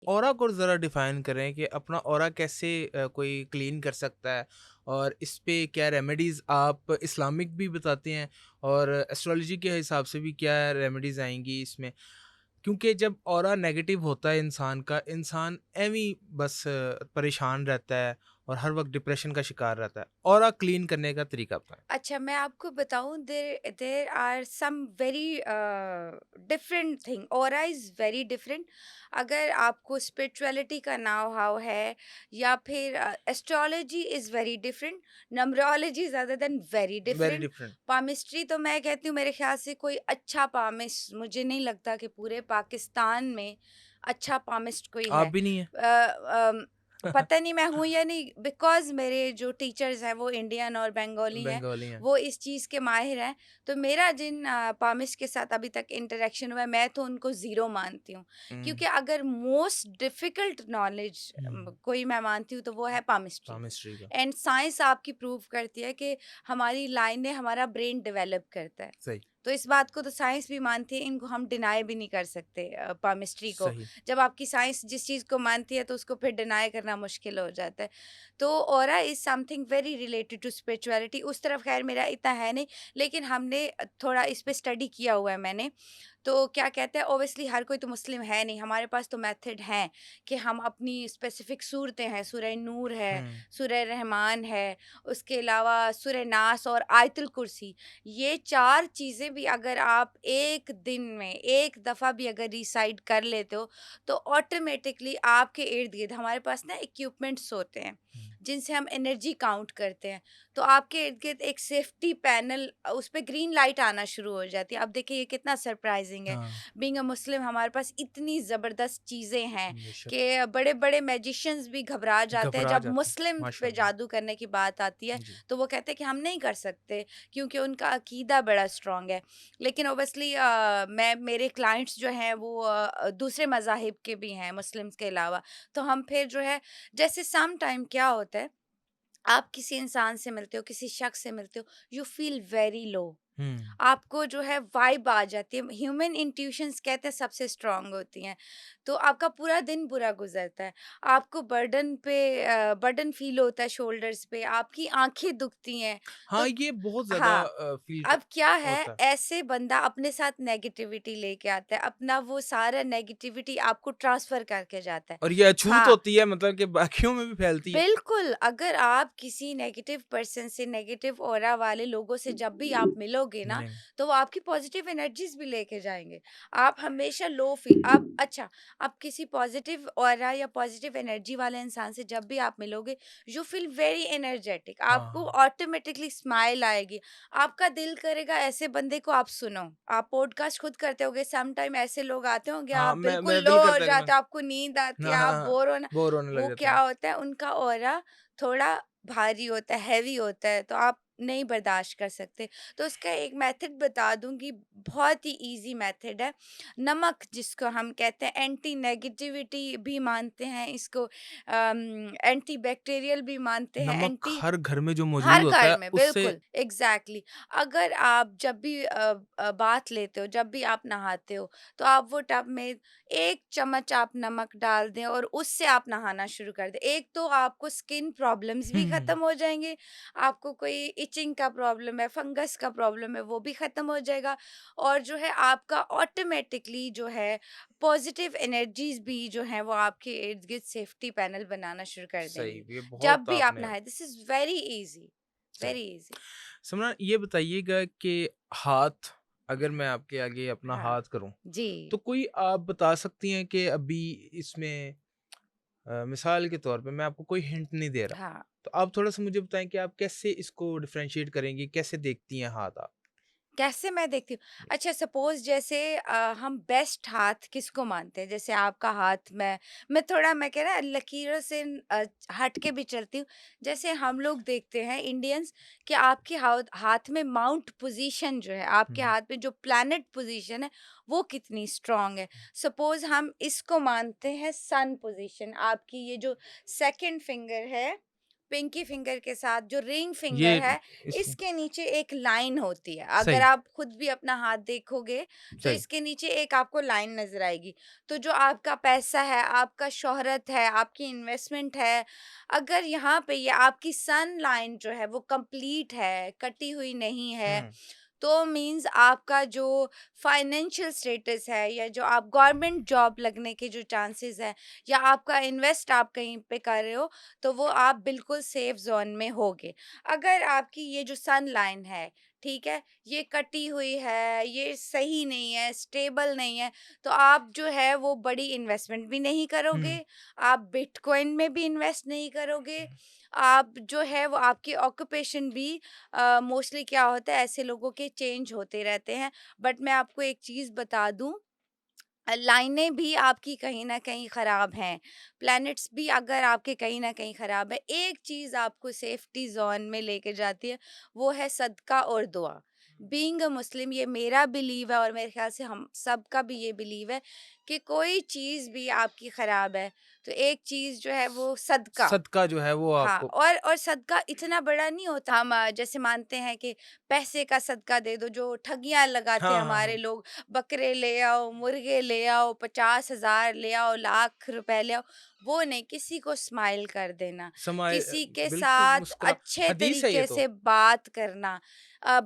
Aura को ज़रा define करें कि अपना ऑरा कैसे कोई क्लीन कर सकता है, और इस पे क्या रेमेडीज़ आप इस्लामिक भी बताते हैं, और एस्ट्रोलॉजी के हिसाब से भी क्या रेमेडीज़ आएंगी इसमें? क्योंकि जब ऑरा नेगेटिव होता है इंसान का, इंसान एवं बस परेशान रहता है और हर वक्त डिप्रेशन का शिकार रहता है। ऑरा क्लीन करने का तरीका बताएं। अच्छा, मैं आपको बताऊँ, there there are some very different thing. Aura is very different. अगर आपको स्पिरिचुअलिटी का नाव हाव है, या फिर astrology is very different, numerology is other than very very different. Different. Palmistry तो मैं कहती हूँ, मेरे ख्याल से कोई अच्छा पामिस्ट मुझे नहीं लगता कि पूरे पाकिस्तान में अच्छा पामिस्ट कोई आप है। भी नहीं है? पता नहीं मैं हूँ या नहीं, बिकॉज़ मेरे जो टीचर्स हैं वो इंडियन और बंगाली हैं, बंगाली हैं। वो इस चीज़ के माहिर हैं। तो मेरा जिन पामिस्ट के साथ अभी तक इंटरेक्शन हुआ है, मैं तो उनको ज़ीरो मानती हूँ। हम्म। क्योंकि अगर मोस्ट डिफ़िकल्ट नॉलेज हम्म। कोई मैं मानती हूँ तो वो है पामिस्ट्री। पामिस्ट्री का। एंड साइंस आपकी प्रूव करती है कि हमारी लाइनें हमारा ब्रेन डेवलप करता है। सही। तो इस बात को तो साइंस भी मानती है, इनको हम डिनाई भी नहीं कर सकते पामिस्ट्री को। सही। जब आपकी साइंस जिस चीज़ को मानती है तो उसको फिर डिनाई करना मुश्किल हो जाता है। तो aura is something very related to spirituality. उस तरफ ख़ैर मेरा इतना है नहीं, लेकिन हमने थोड़ा इस पे स्टडी किया हुआ है मैंने। तो क्या कहते हैं, ऑब्वियसली हर कोई तो मुस्लिम है नहीं, हमारे पास तो मेथड हैं कि हम अपनी स्पेसिफिक सूरतें हैं, सूरह नूर है, हम्म। सूरह रहमान है, उसके अलावा सूरह नास और आयतुल कुर्सी। ये 4 चीज़ें भी अगर आप एक दिन में एक दफ़ा भी अगर रिसाइट कर लेते हो, तो ऑटोमेटिकली आपके इर्द-गिर्द हमारे पास ना इक्विपमेंट्स होते हैं, हम्म। जिनसे हम एनर्जी काउंट करते हैं। तो आपके इर्द-गिर्द एक सेफ्टी पैनल, उस पे ग्रीन लाइट आना शुरू हो जाती है। अब देखिए ये कितना सरप्राइज़िंग है। हाँ। बीइंग अ मुस्लिम हमारे पास इतनी ज़बरदस्त चीज़ें हैं बेशक। कि बड़े-बड़े मैजिशियंस भी घबरा जाते हैं घबरा जब जाते हैं। मुस्लिम पे माशाल्लाह। जादू करने की बात आती है। जी। तो वो कहते हैं कि हम नहीं कर सकते, क्योंकि उनका अकीदा बड़ा स्ट्रॉन्ग है। लेकिन ऑब्वियसली मैं मेरे क्लाइंट्स जो हैं वो दूसरे मज़ाहिब के भी हैं मुस्लिम्स के अलावा। तो हम फिर जो है, जैसे सम टाइम क्या होता है, आप किसी इंसान से मिलते हो, किसी शख्स से मिलते हो, यू फील वेरी लो। हम्म। आपको जो है वाइब आ जाती है। ह्यूमन इंट्यूशंस कहते हैं सबसे स्ट्रांग होती हैं। तो आपका पूरा दिन बुरा गुजरता है। आपको बर्डन फील होता है शोल्डर्स पे, आपकी आंखें दुखती हैं। हाँ, तो ये बहुत ज़्यादा हाँ, फ़ील क अब क्या है, होता है। ऐसे बंदा अपने साथ नेगेटिविटी लेके आता है, अपना वो सारा नेगेटिविटी आपको ट्रांसफर करके जाता है। और ये अछूत हाँ, होती है, मतलब कि बाकियों में भी फैलती है। बिल्कुल, अगर आप किसी नेगेटिव पर्सन से, नेगेटिव ऑरा वाले लोगों से जब भी आप मिलोगे ना, मिलेंगे। तो वो आपकी पॉजिटिव एनर्जीज़ भी लेके जाएँगे। आप हमेशा लो फ़ील आप अच्छा, आप किसी पॉजिटिव ऑरा या पॉजिटिव एनर्जी वाले इंसान से जब भी आप मिलोगे, यू फील वेरी एनर्जेटिक। हाँ, आपको हाँ। ऑटोमेटिकली स्माइल आएगी। आपका दिल करेगा ऐसे बंदे को आप सुनो। आप पॉडकास्ट खुद करते होंगे, सम टाइम ऐसे लोग आते होंगे, हाँ, आप मैं बिल्कुल मैं लो दिल हो करता है कि मैं जाते हो, आपको नींद आती है, हाँ, आप हाँ, हाँ। बोर होना। बोर होने लग वो जाते क्या हैं। होता है, उनका ऑरा थोड़ा भारी होता है, हैवी होता है, तो आप नहीं बर्दाश्त कर सकते। तो उसका एक मेथड बता दूँगी, बहुत ही ईज़ी मेथड है। नमक जिसको हम कहते हैं, एंटी नेगेटिविटी भी मानते हैं इसको, एंटी बैक्टीरियल भी मानते हैं, नमक एंटी हर घर में जो मौजूद हर होता घर है, में, उससे बिल्कुल, एग्ज़ैक्टली। अगर आप जब भी बाथ लेते हो, जब भी आप नहाते हो, तो आप वो टब में 1 चम्मच आप नमक डाल दें और उससे आप नहाना शुरू कर दें। एक तो आपको स्किन प्रॉब्लम्स भी हुँ। ख़त्म हो जाएँगे, आपको कोई इचिंग का प्रॉब्लम है, फंगस का प्रॉब्लम है, वो भी ख़त्म हो जाएगा, और जो है आपका ऑटोमैटिकली जो है पॉज़िटिव एनर्जीज़ भी जो हैं वो आपके इर्द-गिर्द सेफ्टी पैनल बनाना शुरू कर सही, देंगी। ये जब बहुत भी आप आपने नहाएँ, दिस इज़ वेरी ईज़ी। सही। Very easy. समझना, ये बताइएगा कि हाथ, अगर मैं आपके आगे अपना हाँ हाथ करूँ, जी। तो कोई आप बता सकती हैं कि अभी इसमें मिसाल के तौर पे मैं आपको कोई हिंट नहीं दे रहा, हाँ, तो आप थोड़ा-सा मुझे बताएँ कि आप कैसे इसको डिफरेंशिएट करेंगी? कैसे देखती हैं हाथ आप? कैसे मैं देखती हूँ? जी। अच्छा, सपोज़ जैसे हम बेस्ट हाथ किसको मानते हैं? जैसे आपका हाथ, मैं थोड़ा मैं कह रहा लकीरों से हट के भी चलती हूँ। जैसे हम लोग देखते हैं इंडियंस कि आपके हाथ में माउंट पोज़ीशन जो है, आपके हुँ। हाथ में जो प्लैनेट पोज़ीशन है, वो कितनी स्ट्रॉन्ग है। सपोज़ हम इसको मानते हैं सन पोज़ीशन, आपकी ये जो सेकंड फिंगर है, पिंकी फिंगर के साथ जो रिंग फिंगर ये है, इस इसके नीचे एक लाइन होती है। अगर सही, आप खुद भी अपना हाथ देखोगे, तो सही। इसके नीचे एक आपको लाइन नज़र आएगी। तो जो आपका पैसा है, आपका शोहरत है, आपकी इन्वेस्टमेंट है, अगर यहाँ पे ये आपकी सन लाइन जो है वो कंप्लीट है, कटी हुई नहीं है, हुँ, तो मीन्स आपका जो फाइनेंशियल स्टेटस है, या जो आप गवर्नमेंट जॉब लगने के जो चांसेस है, या आपका इन्वेस्ट आप कहीं पे कर रहे हो, तो वो आप बिल्कुल सेफ जोन में होगे। अगर आपकी ये जो सन लाइन है, ठीक है, ये कटी हुई है, ये सही नहीं है, स्टेबल नहीं है, तो आप जो है वो बड़ी इन्वेस्टमेंट भी नहीं हुँ। करोगे, आप बिटकॉइन में भी इन्वेस्ट नहीं करोगे, आप जो है वो आपकी ऑक्यूपेशन भी मोस्टली क्या होता है, ऐसे लोगों के चेंज होते रहते हैं। बट मैं आपको एक चीज़ बता दूं, लाइनें भी आपकी कहीं न कहीं ख़राब हैं, प्लैनेट्स भी अगर आपके कहीं न कहीं ख़राब है, एक चीज़ आपको सेफ्टी ज़ोन में लेके जाती है, वो है सदका और दुआ। बीइंग अ मुस्लिम ये मेरा बिलीव है, और मेरे ख़्याल से हम सबका भी ये बिलीव है कि कोई चीज़ भी आपकी ख़राब है, तो एक चीज़ जो है वो सदका। सदका जो है वो हाँ, आपको और सदका इतना बड़ा नहीं होता। हम जैसे मानते हैं कि पैसे का सदका दे दो, जो ठगियाँ लगाते हाँ, हैं हाँ, हमारे हाँ। लोग, बकरे ले आओ, मुर्गे ले आओ, 50,000 ले आओ, लाख रुपए ले आओ, वो नहीं, किसी को स्माइल कर देना, किसी के बिल्कुल साथ मुस्कुरा अच्छे हदीस है ये तरीके तो। से बात करना,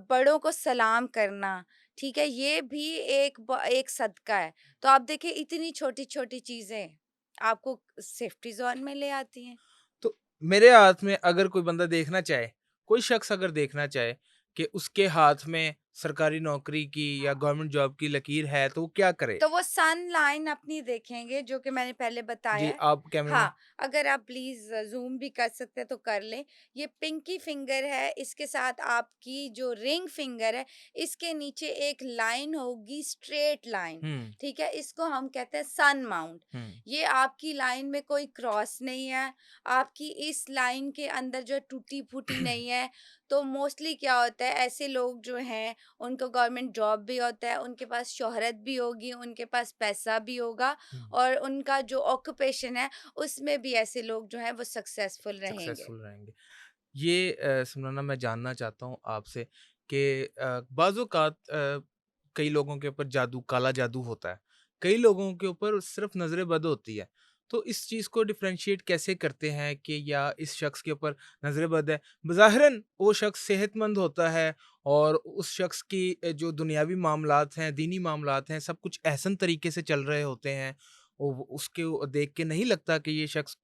बड़ों को सलाम करना, ठीक है? ये भी एक सदका है। तो आप देखिए, इतनी छोटी-छोटी चीज़ें आपको सेफ्टी ज़ोन में ले आती हैं। तो मेरे हाथ में अगर कोई बंदा देखना चाहे, कोई शख्स अगर देखना चाहे कि उसके हाथ में सरकारी नौकरी की या गवर्नमेंट जॉब की लकीर है, तो वो क्या करे? तो वो सन लाइन अपनी देखेंगे, जो कि मैंने पहले बताया जी, है। आप कैमरामैन हाँ, अगर आप प्लीज़ ज़ूम भी कर सकते हैं तो कर लें। ये पिंकी फिंगर है, इसके साथ आपकी जो रिंग फिंगर है, इसके नीचे एक लाइन होगी, स्ट्रेट लाइन, हुँ, ठीक है? इसको हम कहते हैं सन माउंट। हुँ। ये आपकी लाइन में कोई क्रॉस नहीं है, आपकी इस लाइन के अंदर जो टूटी-फूटी नहीं है। तो मोस्टली क्या होता है, ऐसे लोग जो हैं, उनको गवर्नमेंट जॉब भी होता है, उनके पास शोहरत भी होगी, उनके पास पैसा भी होगा, हुँ, और उनका जो ऑक्यूपेशन है, उसमें भी ऐसे लोग जो हैं वो सक्सेसफुल रहेंगे। सक्सेसफुल रहेंगे। ये सिमरना मैं जानना चाहता हूँ आपसे कि बाज़ औक़ात कई लोगों के ऊपर जादू काला जादू होता है। कई लोगों के ऊपर सिर्फ़ नज़र बद होती है। तो इस चीज़ को डिफ़रेंशिएट कैसे करते हैं कि या इस शख़्स के ऊपर नज़र बद है? ज़ाहिरन वो शख़्स सेहतमंद होता है और उस शख़्स की जो दुनियावी मामलात हैं, दीनी मामलात हैं, सब कुछ अहसन तरीके से चल रहे होते हैं। उसके देख के नहीं लगता कि ये शख़्स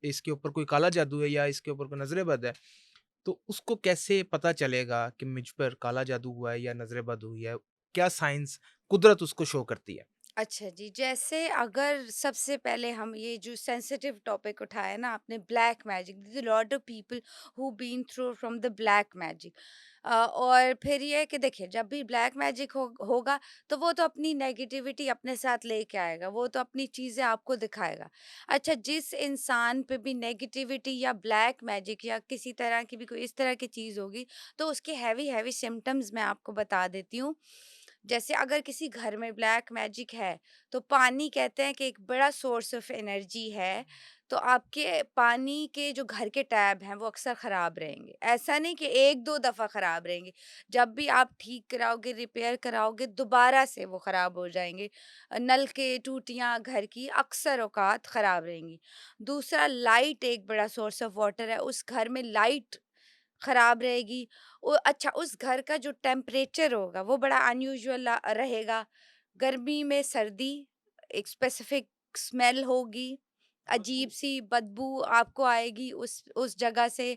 इसके ऊपर कोई काला जादू है या इसके ऊपर कोई नज़र बद है। तो उसको कैसे पता चलेगा कि मुझ पर काला जादू हुआ है या नज़र बद हुई है? क्या साइंस कुदरत उसको शो करती है? अच्छा जी, जैसे अगर सबसे पहले हम ये जो सेंसिटिव टॉपिक उठाया ना आपने, black magic, lot of people who been through from the black magic. और फिर ये है कि देखिए, जब भी ब्लैक मैजिक होगा, तो वो तो अपनी नेगेटिविटी अपने साथ लेके आएगा, वो तो अपनी चीज़ें आपको दिखाएगा। अच्छा, जिस इंसान पे भी नेगेटिविटी या ब्लैक मैजिक या किसी तरह की भी कोई इस तरह की चीज़ होगी, तो उसके हैवी हैवी सिम्टम्स मैं आपको बता देती हूँ। जैसे अगर किसी घर में ब्लैक मैजिक है, तो पानी कहते हैं कि एक बड़ा सोर्स ऑफ एनर्जी है, तो आपके पानी के जो घर के टैब हैं वो अक्सर ख़राब रहेंगे। ऐसा नहीं कि 1-2 दफ़ा ख़राब रहेंगे, जब भी आप ठीक कराओगे, रिपेयर कराओगे, दोबारा से वो ख़राब हो जाएँगे। नल के टूटियाँ घर की अक्सर औक़ात ख़राब रहेंगी। दूसरा, लाइट एक बड़ा सोर्स ऑफ वाटर है, उस घर में लाइट खराब रहेगी। अच्छा, उस घर का जो टेम्परेचर होगा वो बड़ा अनयूजुअल रहेगा। गर्मी में सर्दी, एक स्पेसिफिक स्मेल होगी, अजीब सी बदबू आपको आएगी उस जगह से।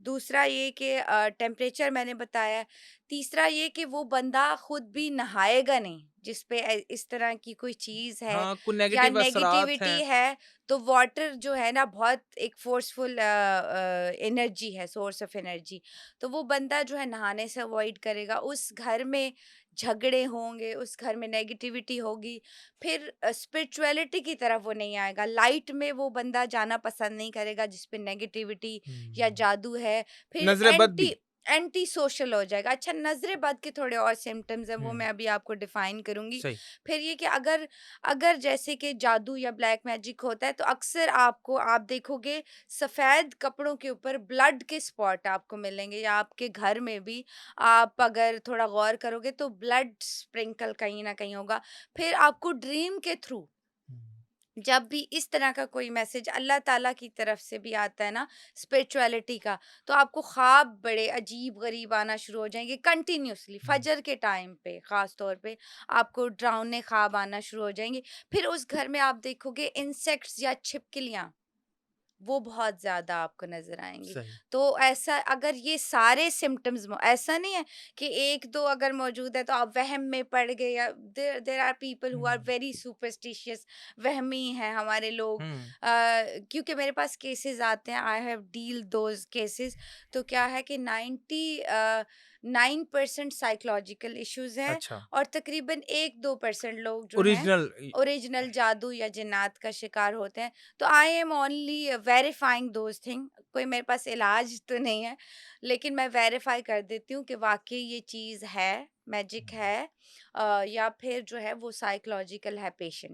दूसरा ये कि टेम्परेचर मैंने बताया। तीसरा ये कि वो बंदा खुद भी नहाएगा नहीं, जिस पे इस तरह की कोई चीज़ है हाँ, कुछ या नेगेटिव असरात नेगेटिविटी हैं। है, तो वाटर जो है ना बहुत एक फोर्सफुल एनर्जी है, सोर्स ऑफ एनर्जी। तो वो बंदा जो है नहाने से अवॉइड करेगा, उस घर में झगड़े होंगे, उस घर में नेगेटिविटी होगी। फिर स्पिरिचुअलिटी की तरफ वो नहीं आएगा, लाइट में वो बंदा जाना पसंद नहीं करेगा जिस पे नेगेटिविटी या हुँ। जादू है। फिर नज़र बद भी। एंटी सोशल हो जाएगा। अच्छा, नज़र बद के थोड़े और सिम्पटम्स हैं, वो हुँ, मैं अभी आपको डिफाइन करूँगी। सही। फिर ये कि अगर अगर जैसे कि जादू या ब्लैक मैजिक होता है, तो अक्सर आपको आप देखोगे सफ़ेद कपड़ों के ऊपर ब्लड के स्पॉट आपको मिलेंगे, या आपके घर में भी आप अगर थोड़ा गौर करोगे तो ब्लड स्प्रिंकल कहीं न कहीं होगा। फिर आपको ड्रीम के थ्रू हुँ, जब भी इस तरह का कोई मैसेज अल्लाह ताला की तरफ से भी आता है ना, स्पिरिचुअलिटी का, तो आपको ख्वाब बड़े अजीब गरीब आना शुरू हो जाएंगे कंटिन्यूअसली। हुँ, फजर के टाइम पे खास तौर पे आपको डरावने ख्वाब आना शुरू हो जाएंगे। फिर उस घर में आप देखोगे इंसेक्ट्स या छिपकलियां, वो बहुत ज़्यादा आपको नज़र आएँगी। सही। तो ऐसा अगर ये सारे सिम्पटम्स मो ऐसा नहीं है कि 1-2 अगर मौजूद है तो आप वहम में पड़ गए, या there there are people who are um, very superstitious, वहमी हैं हमारे लोग। हुँ, क्योंकि मेरे पास केसेस आते हैं, I have deal those cases. तो क्या है कि 9% साइकोलॉजिकल इश्यूज़ हैं, अच्छा। और तकरीबन 1-2% लोग जो हैं ओरिजिनल ओरिजिनल जादू या जिन्नात का शिकार होते हैं। तो I am only verifying those thing. कोई मेरे पास इलाज तो नहीं है, लेकिन मैं वेरीफाई कर देती हूँ कि वाकई ये चीज़ है, मैजिक हुँ। है, या फिर जो है वो साइकोलॉजिकल है पेशेंट।